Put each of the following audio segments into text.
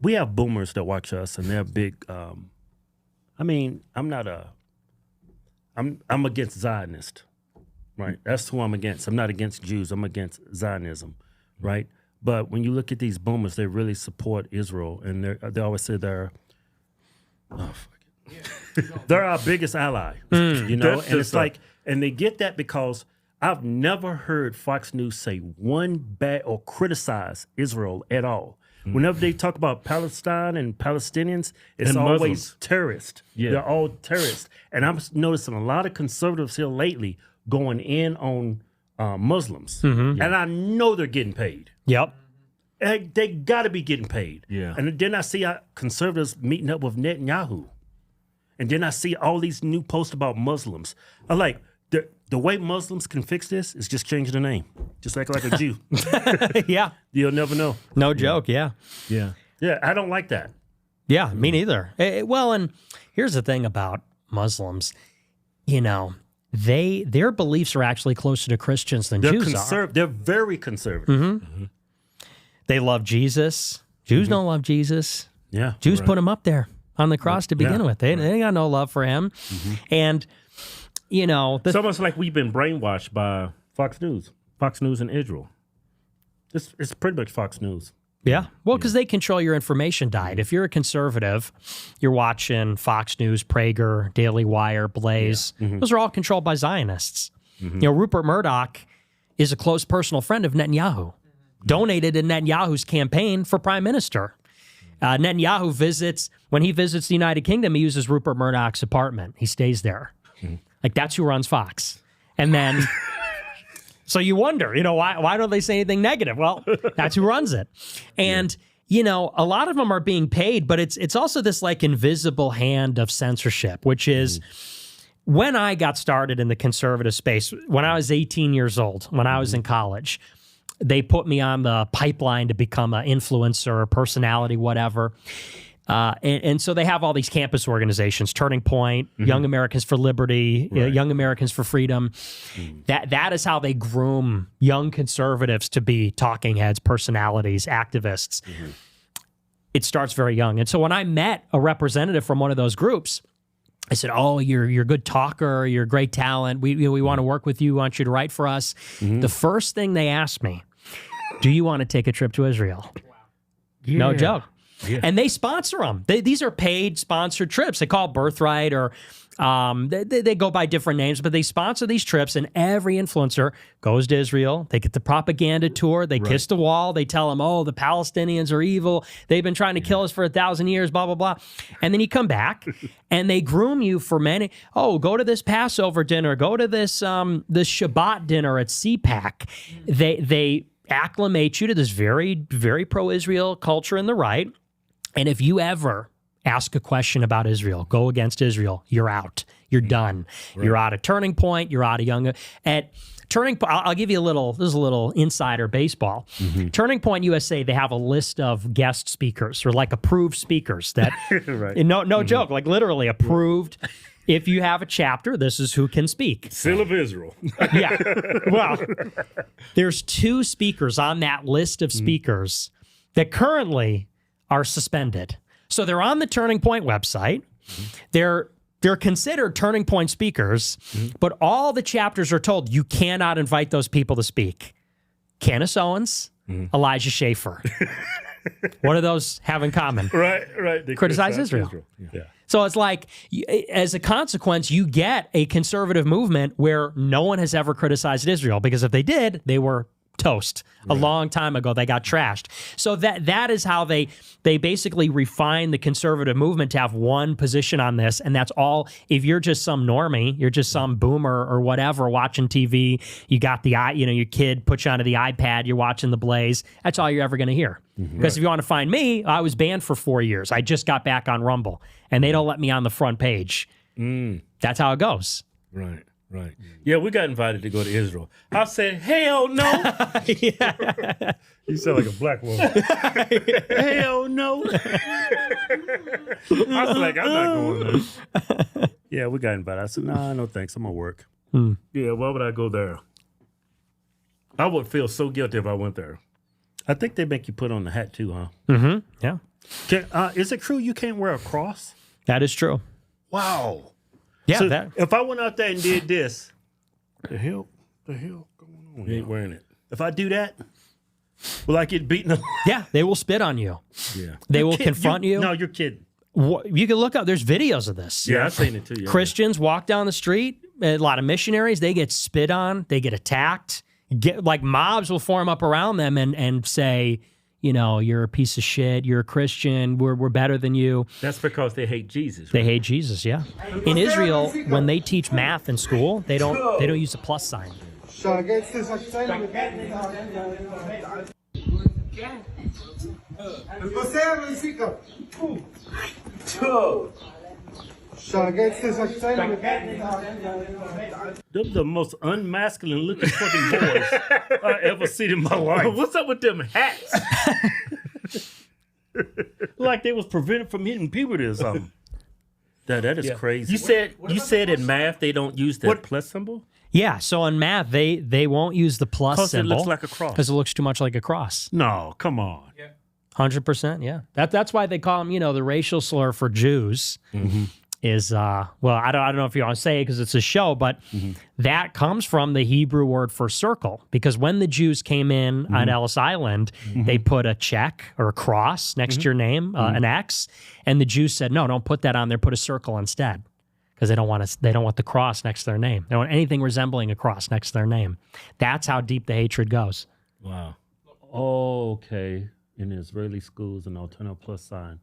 we have boomers that watch us, and they're big. I mean, I'm against Zionist, right? That's who I'm against. I'm not against Jews. I'm against Zionism, right? But when you look at these boomers, they really support Israel, and they always say they're they're our biggest ally, you know. And it's like, and they get that because I've never heard Fox News say one bad or criticize Israel at all. Whenever they talk about Palestine and Palestinians, it's And always Muslims. terrorists. Yeah. They're all terrorists. And I'm noticing a lot of conservatives here lately going in on Muslims. And I know they're getting paid. Yep. They got to be getting paid. Yeah. And then I see conservatives meeting up with Netanyahu. And then I see all these new posts about Muslims. I'm like, the way Muslims can fix this is just change the name. Just act like a Jew. Yeah. You'll never know. No joke. Yeah. Yeah. Yeah, I don't like that. Yeah, me neither. Well, and here's the thing about Muslims. You know, their beliefs are actually closer to Christians than Jews are. They're very conservative. They love Jesus. Jews don't love Jesus. Yeah. Jews put him up there on the cross to begin with. They got no love for him. And, you know... It's almost like we've been brainwashed by Fox News and Israel. It's pretty much Fox News. Yeah. Well, because they control your information diet. If you're a conservative, you're watching Fox News, Prager, Daily Wire, Blaze. Those are all controlled by Zionists. You know, Rupert Murdoch is a close personal friend of Netanyahu. Donated in Netanyahu's campaign for prime minister. Netanyahu when he visits the United Kingdom, he uses Rupert Murdoch's apartment. He stays there. Like, that's who runs Fox. And then... So you wonder, you know, why don't they say anything negative? Well, that's who runs it. And, you know, a lot of them are being paid, but it's also this like invisible hand of censorship, which is when I got started in the conservative space, when I was 18 years old, when I was in college, they put me on the pipeline to become an influencer, personality, whatever. And so they have all these campus organizations, Turning Point, Young Americans for Liberty, Young Americans for Freedom. That is how they groom young conservatives to be talking heads, personalities, activists. It starts very young. And so when I met a representative from one of those groups, I said, "Oh, you're a good talker. You're a great talent. We want to work with you. We want you to write for us." The first thing they asked me, "Do you want to take a trip to Israel?" No joke. Yeah. And they sponsor them. These are paid, sponsored trips. They call it Birthright, or they go by different names, but they sponsor these trips, and every influencer goes to Israel. They get the propaganda tour. They kiss the wall. They tell them, oh, the Palestinians are evil. They've been trying to kill us for 1,000 years, blah, blah, blah. And then you come back, and they groom you for many. Oh, go to this Passover dinner. Go to this Shabbat dinner at CPAC. They acclimate you to this very, very pro-Israel culture in the right. And if you ever ask a question about Israel, go against Israel, you're out. You're done. You're out of Turning Point. You're out of Young. At Turning Point, I'll give you this is a little insider baseball. Turning Point USA, they have a list of guest speakers, or like approved speakers that, no joke, like literally approved. If you have a chapter, this is who can speak. Seal of Israel. Yeah. Well, there's 2 speakers on that list of speakers that currently are suspended. So they're on the Turning Point website. They're considered Turning Point speakers, but all the chapters are told you cannot invite those people to speak. Candace Owens, Elijah Schaefer. What do those have in common? Right. They criticize Israel. Yeah. So it's like, as a consequence, you get a conservative movement where no one has ever criticized Israel, because if they did, they were toast. A long time ago, they got trashed. So that is how they basically refine the conservative movement to have one position on this, and that's all. If you're just some normie, you're just some boomer or whatever watching TV, you got your kid puts you onto the iPad, you're watching the Blaze, that's all you're ever going to hear. Because if you want to find me, I was banned for 4 years. I just got back on Rumble, and they don't let me on the front page. That's how it goes. Right. Yeah, we got invited to go to Israel. I said, hell no. You sound like a black woman. Hell no. I was like, I'm not going there. Yeah, we got invited. I said, nah, no thanks. I'm going to work. Yeah, why would I go there? I would feel so guilty if I went there. I think they make you put on the hat too, huh? Yeah. Is it true you can't wear a cross? That is true. Wow. Yeah. So if I went out there and did this, the hell going on? You ain't wearing it. If I do that, will I get beaten up? yeah, they will spit on you. Yeah. They will confront you. No, you're kidding. You can look up. There's videos of this. Yeah, I've seen it too. Yeah. Christians walk down the street. A lot of missionaries, they get spit on. They get attacked. Like mobs will form up around them and say, you know, you're a piece of shit. You're a Christian. We're better than you. That's because they hate Jesus. Right? They hate Jesus. Yeah. In Israel, when they teach math in school, they don't use a plus sign. They're the most unmasculine looking fucking boys I ever seen in my life. What's up with them hats? Like they was prevented from hitting puberty or something. That is crazy. You said in math they don't use that plus symbol? Yeah, so in math, they won't use the plus symbol. Because it looks like a cross. Because it looks too much like a cross. No, come on. 100%, yeah. That's why they call them, you know, the racial slur for Jews is, well, I don't know if you want to say it because it's a show, but that comes from the Hebrew word for circle. Because when the Jews came in on Ellis Island, they put a check or a cross next to your name, an X, and the Jews said, no, don't put that on there, put a circle instead. Because they don't want the cross next to their name. They don't want anything resembling a cross next to their name. That's how deep the hatred goes. Wow. Okay. In Israeli schools, an alternative plus sign.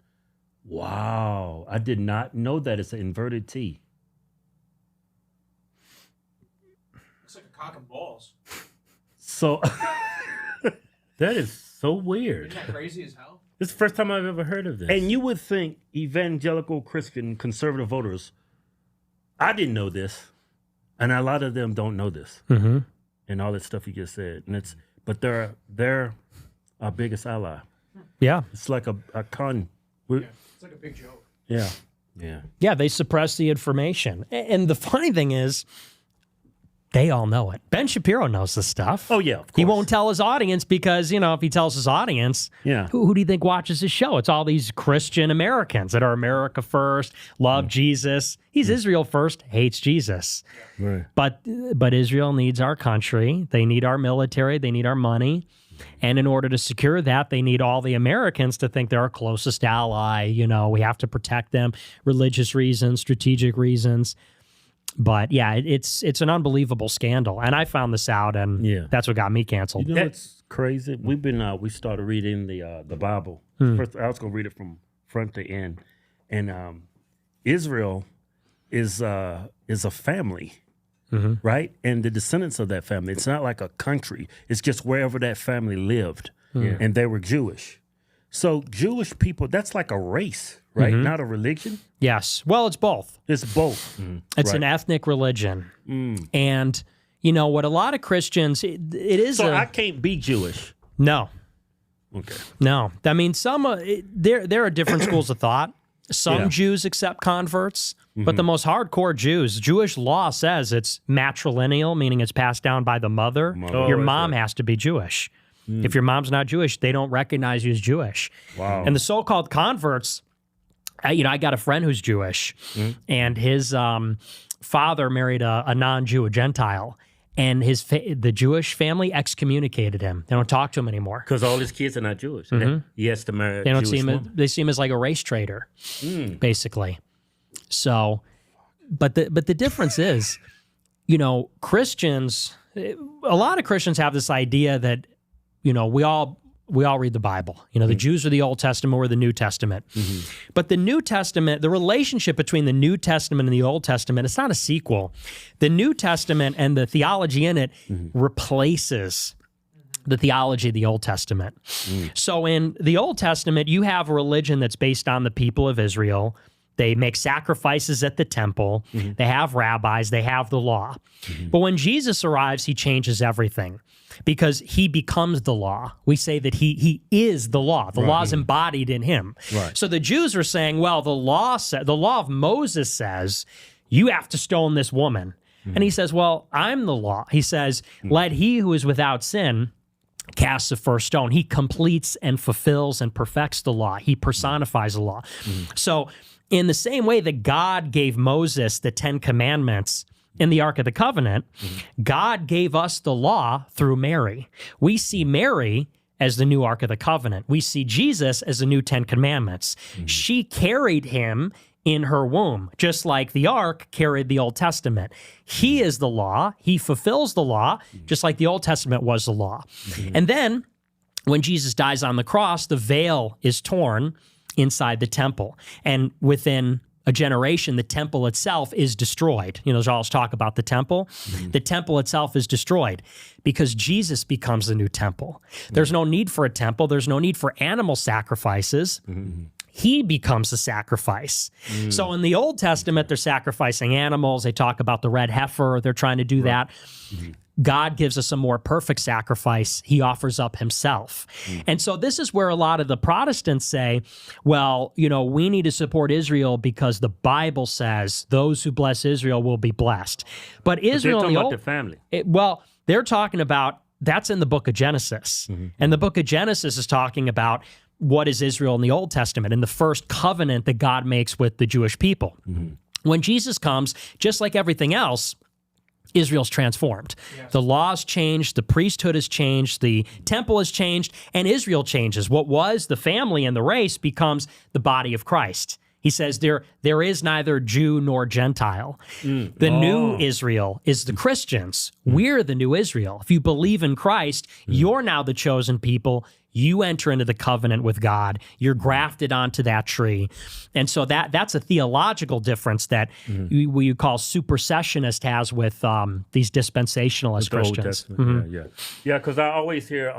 Wow. I did not know that it's an inverted T. Looks like a cock and balls. So that is so weird. Isn't that crazy as hell? This is the first time I've ever heard of this. And you would think evangelical Christian conservative voters, I didn't know this, and a lot of them don't know this, and all that stuff you just said. And but they're our biggest ally. Yeah. It's like a con. It's like a big joke. Yeah. yeah. Yeah, they suppress the information. And the funny thing is, they all know it. Ben Shapiro knows this stuff. Oh, yeah, of He course. won't tell his audience because, you know, if he tells his audience, Yeah. who do you think watches his show? It's all these Christian Americans that are America first, love Jesus. He's Israel first, hates Jesus. Right. But Israel needs our country. They need our military. They need our money. And in order to secure that, they need all the Americans to think they're our closest ally. You know, we have to protect them, religious reasons, strategic reasons. But yeah, it's an unbelievable scandal. And I found this out, and that's what got me canceled. You know what's crazy? We started reading the Bible. First, I was going to read it from front to end. And Israel is a family. Right? And the descendants of that family, it's not like a country. It's just wherever that family lived. And they were Jewish. So Jewish people, that's like a race, right? Not a religion. Yes. Well, it's both. It's both. It's an ethnic religion. And, you know, what a lot of Christians, it is So I can't be Jewish. No. Okay. No. I mean, there are different schools of thought. Some Jews accept converts, but the most hardcore Jewish law says it's matrilineal, meaning it's passed down by the mother. Your mom has to be Jewish. If your mom's not Jewish, they don't recognize you as Jewish. Wow. And the so-called converts, I got a friend who's Jewish, and his father married a non-Jew, a Gentile, and the Jewish family excommunicated him. They don't talk to him anymore. Because all his kids are not Jewish. He has to marry a They don't Jewish see him. woman. They see him as like a race traitor, basically. So, but the difference is, you know, Christians. A lot of Christians have this idea that, you know, we all read the Bible. You know, the Jews are the Old Testament, we're the New Testament. But the New Testament, the relationship between the New Testament and the Old Testament, it's not a sequel. The New Testament and the theology in it replaces the theology of the Old Testament. So in the Old Testament, you have a religion that's based on the people of Israel. They make sacrifices at the temple. They have rabbis. They have the law. But when Jesus arrives, he changes everything because he becomes the law. We say that he is the law. The law is embodied in him. So the Jews are saying, well, the law of Moses says you have to stone this woman. And he says, well, I'm the law. He says, let he who is without sin casts the first stone. He completes and fulfills and perfects the law. He personifies the law. So in the same way that God gave Moses the 10 Commandments in the Ark of the Covenant, God gave us the law through Mary. We see Mary as the new Ark of the Covenant. We see Jesus as the new 10 Commandments. She carried him in her womb, just like the Ark carried the Old Testament. He is the law. He fulfills the law, just like the Old Testament was the law. And then when Jesus dies on the cross, the veil is torn inside the temple. And within a generation, the temple itself is destroyed. You know, there's always talk about the temple. The temple itself is destroyed because Jesus becomes the new temple. There's no need for a temple. There's no need for animal sacrifices. He becomes the sacrifice. So in the Old Testament, they're sacrificing animals. They talk about the red heifer. They're trying to do that. God gives us a more perfect sacrifice. He offers up himself. And so this is where a lot of the Protestants say, well, you know, we need to support Israel because the Bible says those who bless Israel will be blessed. But Israel in the Old... the family. Well, they're talking about, that's in the book of Genesis. And the book of Genesis is talking about what is Israel in the Old Testament and the first covenant that God makes with the Jewish people. When Jesus comes, just like everything else, Israel's transformed. The laws changed, the priesthood has changed, the temple has changed, and Israel changes. What was the family and the race becomes the body of Christ. He says there is neither Jew nor Gentile. The new Israel is the Christians. We're the new Israel. If you believe in Christ, you're now the chosen people. You enter into the covenant with God. You're grafted onto that tree. And so that's a theological difference that we call supersessionist has with these dispensationalist Christians. Yeah, because I always hear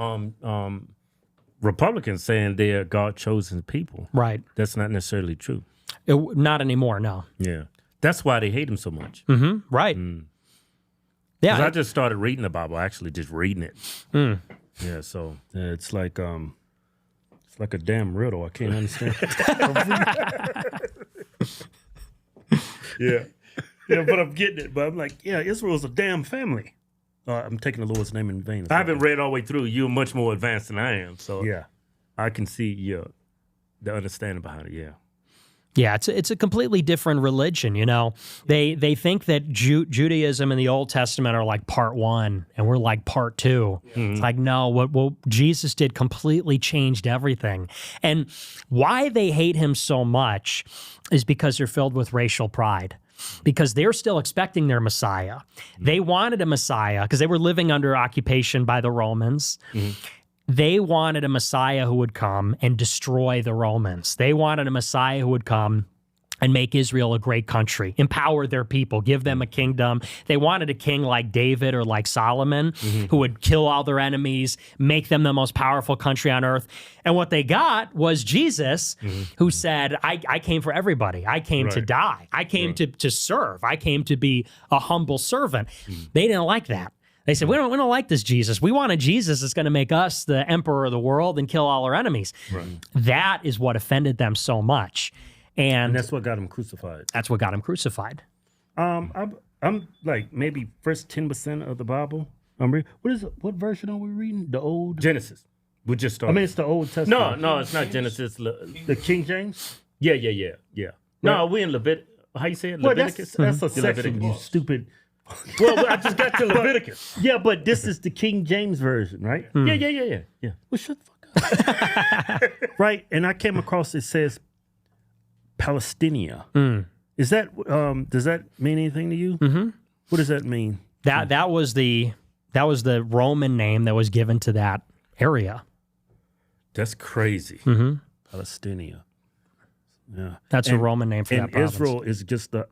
Republicans saying they're God-chosen people. Right. That's not necessarily true. Not anymore, no. Yeah. That's why they hate him so much. Right. Yeah. I just started reading the Bible, actually just reading it. Yeah, so it's like a damn riddle. I can't understand. Yeah, but I'm getting it. But I'm like, yeah, Israel's a damn family. I'm taking the Lord's name in vain. I haven't read all the way through. You're much more advanced than I am, so yeah, I can see the understanding behind it. Yeah. Yeah, it's a completely different religion, you know. They think that Judaism and the Old Testament are like part one, and we're like part two. It's like, no, what Jesus did completely changed everything. And why they hate him so much is because they're filled with racial pride. Because they're still expecting their Messiah. They wanted a Messiah because they were living under occupation by the Romans. They wanted a Messiah who would come and destroy the Romans. They wanted a Messiah who would come and make Israel a great country, empower their people, give them a kingdom. They wanted a king like David or like Solomon who would kill all their enemies, make them the most powerful country on earth. And what they got was Jesus who said, I came for everybody. I came to die. I came to serve. I came to be a humble servant. They didn't like that. They said, we don't like this Jesus. We want a Jesus that's going to make us the emperor of the world and kill all our enemies. That is what offended them so much. And that's what got him crucified. That's what got him crucified. I'm like maybe first 10% of the Bible. What version are we reading? The old Genesis. We just started. I mean, it's the Old Testament. No, it's not Genesis. The King James. Yeah. No, we in Leviticus. How you say it? Leviticus. Well, that's a section. You stupid. Well, I just got to Leviticus. Yeah, but this is the King James version, right? Yeah. Well, shut the fuck up. Right, and I came across it says Palestine. Is that does that mean anything to you? What does that mean? That was the Roman name that was given to that area. That's crazy. Palestine. Yeah, that's a Roman name for that province. Israel is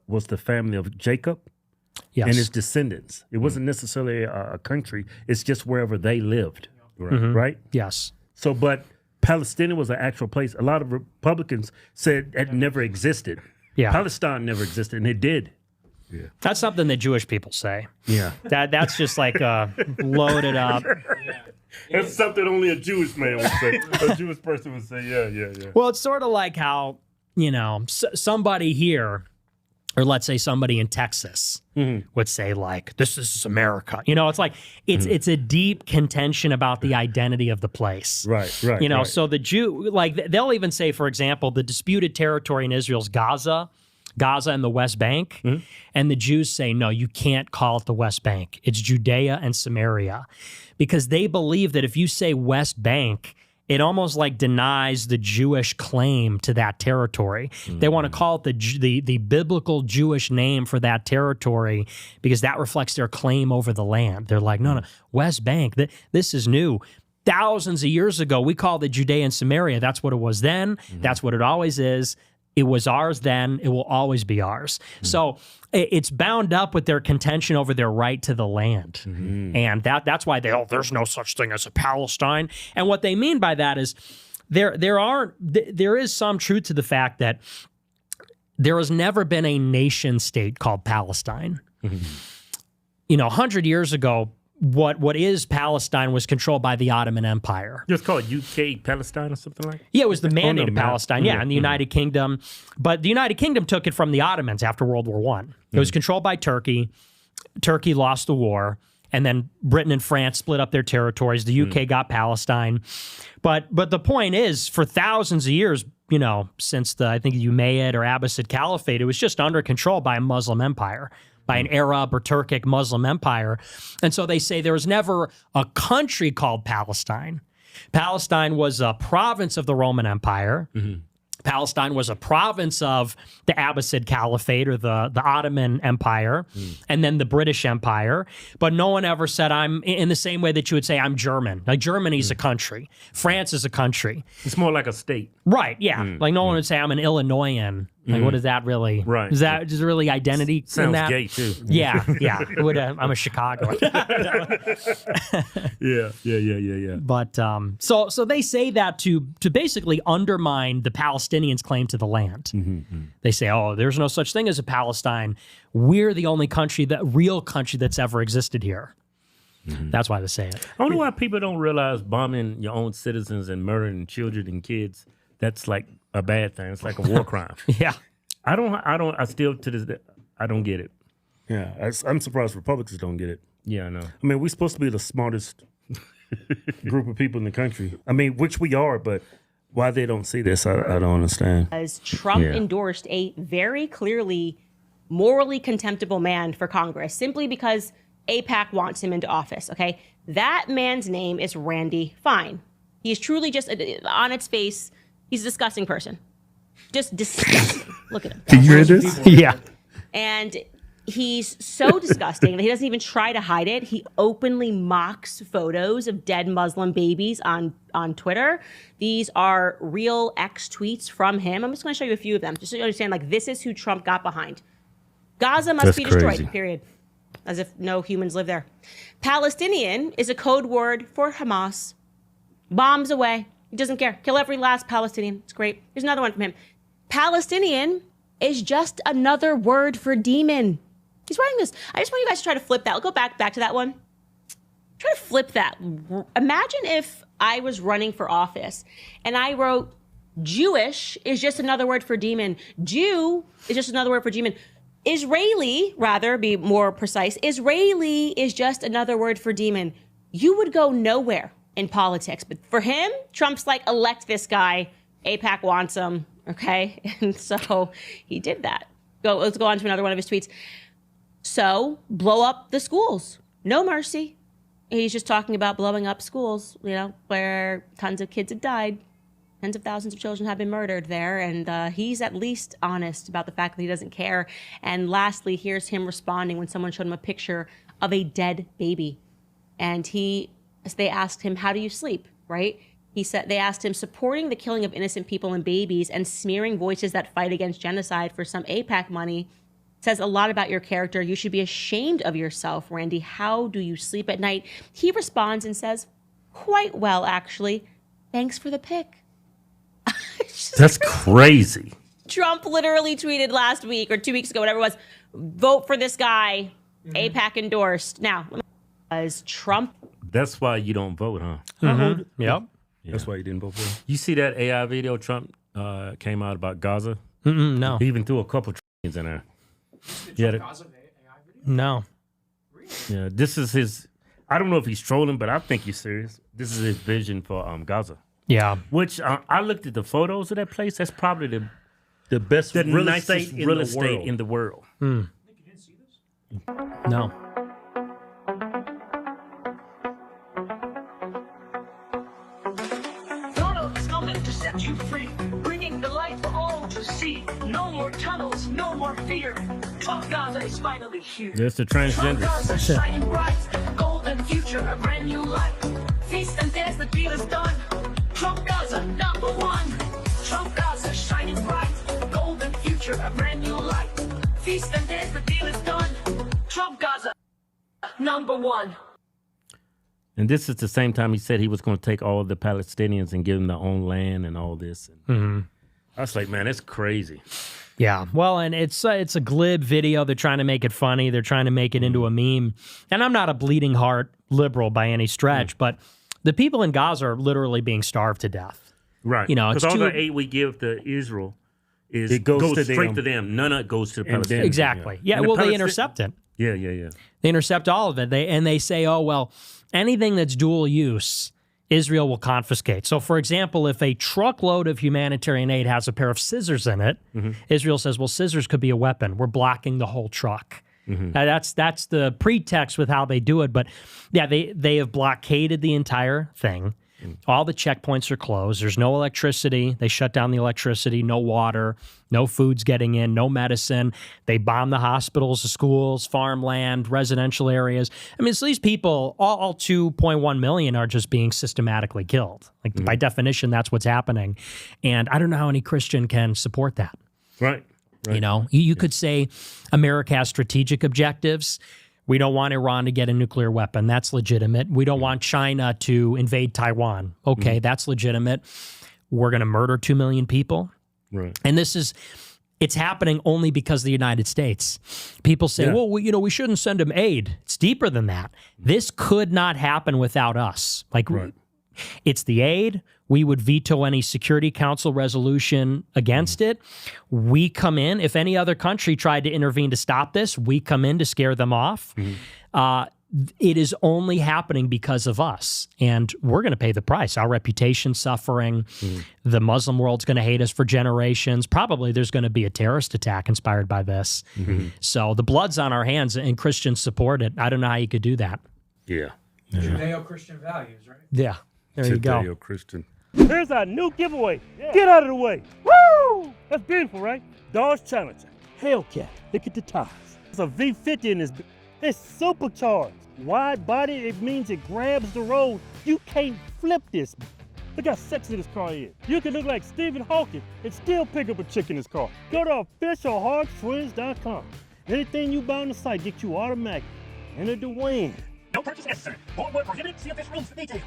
was the family of Jacob. Yes. And his descendants. It wasn't necessarily a country. It's just wherever they lived, right? Yes. So, but Palestine was an actual place. A lot of Republicans said it never existed. Yeah. Palestine never existed, and it did. Yeah. That's something that Jewish people say. Yeah. That's just like loaded up. That's something only a Jewish man would say. A Jewish person would say, yeah. Well, it's sort of like how, you know, somebody here Or let's say somebody in Texas would say like, this is America. You know, it's like, it's a deep contention about the identity of the place. Right. You know, so the Jew, like they'll even say, for example, the disputed territory in Israel's Gaza and the West Bank. And the Jews say, no, you can't call it the West Bank. It's Judea and Samaria. Because they believe that if you say West Bank, it almost like denies the Jewish claim to that territory. They want to call it the biblical Jewish name for that territory because that reflects their claim over the land. They're like, no, West Bank, this is new. Thousands of years ago, we called it Judea and Samaria. That's what it was then. That's what it always is. It was ours then. It will always be ours. So it's bound up with their contention over their right to the land. And that's why there's no such thing as a Palestine. And what they mean by that is there is some truth to the fact that there has never been a nation state called Palestine. You know, 100 years ago, what is Palestine was controlled by the Ottoman Empire. It's called UK Palestine or something like that? Yeah, it was the Mandate of Palestine, and the United Kingdom. But the United Kingdom took it from the Ottomans after World War I. It was controlled by Turkey. Turkey lost the war, and then Britain and France split up their territories. The UK got Palestine. But the point is, for thousands of years, you know, since the, I think, Umayyad or Abbasid Caliphate, it was just under control by a Muslim empire, by an Arab or Turkic Muslim empire. And so they say there was never a country called Palestine. Palestine was a province of the Roman Empire. Palestine was a province of the Abbasid Caliphate or the Ottoman Empire, and then the British Empire. But no one ever said, I'm in the same way that you would say I'm German. Like Germany's a country. France is a country. It's more like a state. Right, yeah. Like no one would say I'm an Illinoisan. Like what is that really? Right. Is that just really identity Sounds in that? gay too. Yeah. I'm a Chicagoan. Yeah. But so they say that to basically undermine the Palestinians' claim to the land. They say, oh, there's no such thing as a Palestine. We're the only country, the real country that's ever existed here. That's why they say it. I wonder why people don't realize bombing your own citizens and murdering children and kids, that's like a bad thing. It's like a war crime. Yeah. I still to this day, I don't get it. Yeah, I'm surprised Republicans don't get it. Yeah, I know. I mean, we're supposed to be the smartest group of people in the country. I mean, which we are, but why they don't see this, I don't understand. As Trump endorsed a very clearly morally contemptible man for Congress simply because AIPAC wants him into office, okay? That man's name is Randy Fine. He's truly just, on its face, he's a disgusting person. Just disgusting. Look at him. Can you hear this? Yeah. And he's so disgusting that he doesn't even try to hide it. He openly mocks photos of dead Muslim babies on Twitter. These are real X tweets from him. I'm just going to show you a few of them, just so you understand, like, this is who Trump got behind. Gaza must be destroyed, period. As if no humans live there. Palestinian is a code word for Hamas. Bombs away. He doesn't care. Kill every last Palestinian. It's great. Here's another one from him. Palestinian is just another word for demon. He's writing this. I just want you guys to try to flip that. I'll go back to that one. Try to flip that. Imagine if I was running for office and I wrote, Jewish is just another word for demon. Jew is just another word for demon. Israeli, rather, be more precise, Israeli is just another word for demon. You would go nowhere in politics. But for him, Trump's like, elect this guy. AIPAC wants him, okay? And so he did that. Let's go on to another one of his tweets. So, blow up the schools. No mercy. He's just talking about blowing up schools, you know, where tons of kids have died. Tens of thousands of children have been murdered there, and he's at least honest about the fact that he doesn't care. And lastly, here's him responding when someone showed him a picture of a dead baby. And they asked him, how do you sleep, right? He said, they asked him, supporting the killing of innocent people and babies and smearing voices that fight against genocide for some AIPAC money says a lot about your character. You should be ashamed of yourself, Randy. How do you sleep at night? He responds and says, quite well, actually. Thanks for the pic. That's crazy. Trump literally tweeted last week or 2 weeks ago, whatever it was, vote for this guy, AIPAC endorsed. Now, as Trump. That's why you don't vote, huh? Mm-hmm. Yep. Yeah. That's why you didn't vote for him. You see that AI video Trump came out about Gaza? No. He even threw a couple trains in there. Yeah, Gaza AI video? No. yeah. This is his. I don't know if he's trolling, but I think he's serious. This is his vision for Gaza. Yeah. Which I looked at the photos of that place. That's probably The best the real nicest estate in real the estate world. in the world. I think you didn't see this? No. Donald is coming to set you free, bringing the light for all to see. No more tunnels, no more fear. Trump Gaza is finally here. There's the Trump transgender. Gaza shining bright, golden future, a brand new life. Feast and dance, the deal is done. Trump Gaza, #1. Trump Gaza shining bright, golden future, a brand new life. Feast and dance, the deal is done. Trump Gaza, #1. And this is the same time he said he was going to take all the Palestinians and give them their own land and all this. And I was like, man, that's crazy. Yeah, well, and it's a glib video. They're trying to make it funny. They're trying to make it into a meme. And I'm not a bleeding heart liberal by any stretch, but the people in Gaza are literally being starved to death. Right. You know, it's because all too- the aid we give to Israel It goes to straight them. to them. None of it goes to the And then- Palestinians. Exactly. Yeah, And the well, they Palesti- intercept it. Yeah. They intercept all of it. They say, oh, well, anything that's dual use, Israel will confiscate. So, for example, if a truckload of humanitarian aid has a pair of scissors in it, Israel says, well, scissors could be a weapon. We're blocking the whole truck. Now, that's the pretext with how they do it. But, yeah, they have blockaded the entire thing. All the checkpoints are closed. There's no electricity. They shut down the electricity, no water, no food's getting in, no medicine. They bomb the hospitals, the schools, farmland, residential areas. I mean, so these people, all 2.1 million are just being systematically killed. Like, by definition, that's what's happening. And I don't know how any Christian can support that. Right. You know, you could say America has strategic objectives. We don't want Iran to get a nuclear weapon. That's legitimate. We don't want China to invade Taiwan. Okay, that's legitimate. We're going to murder 2 million people. Right. And it's happening only because of the United States. People say, well, we shouldn't send them aid. It's deeper than that. This could not happen without us. Like, it's the aid. We would veto any Security Council resolution against it. We come in. If any other country tried to intervene to stop this, we come in to scare them off. It is only happening because of us, and we're going to pay the price. Our reputation's suffering. The Muslim world's going to hate us for generations. Probably there's going to be a terrorist attack inspired by this. So the blood's on our hands, and Christians support it. I don't know how you could do that. Yeah. Judeo-Christian values, right? Yeah, there you go. Christian. Here's our new giveaway. Get out of the way. Woo! That's beautiful, right? Dodge Challenger. Hellcat. Look at the tires. It's a V50 in this. It's supercharged. Wide body, it means it grabs the road. You can't flip this. Look how sexy this car is. You can look like Stephen Hawking and still pick up a chick in this car. Go to officialhodgetwins.com. Anything you buy on the site gets you automatic. Enter to win. No purchase necessary. Void where prohibited. See official rules for details.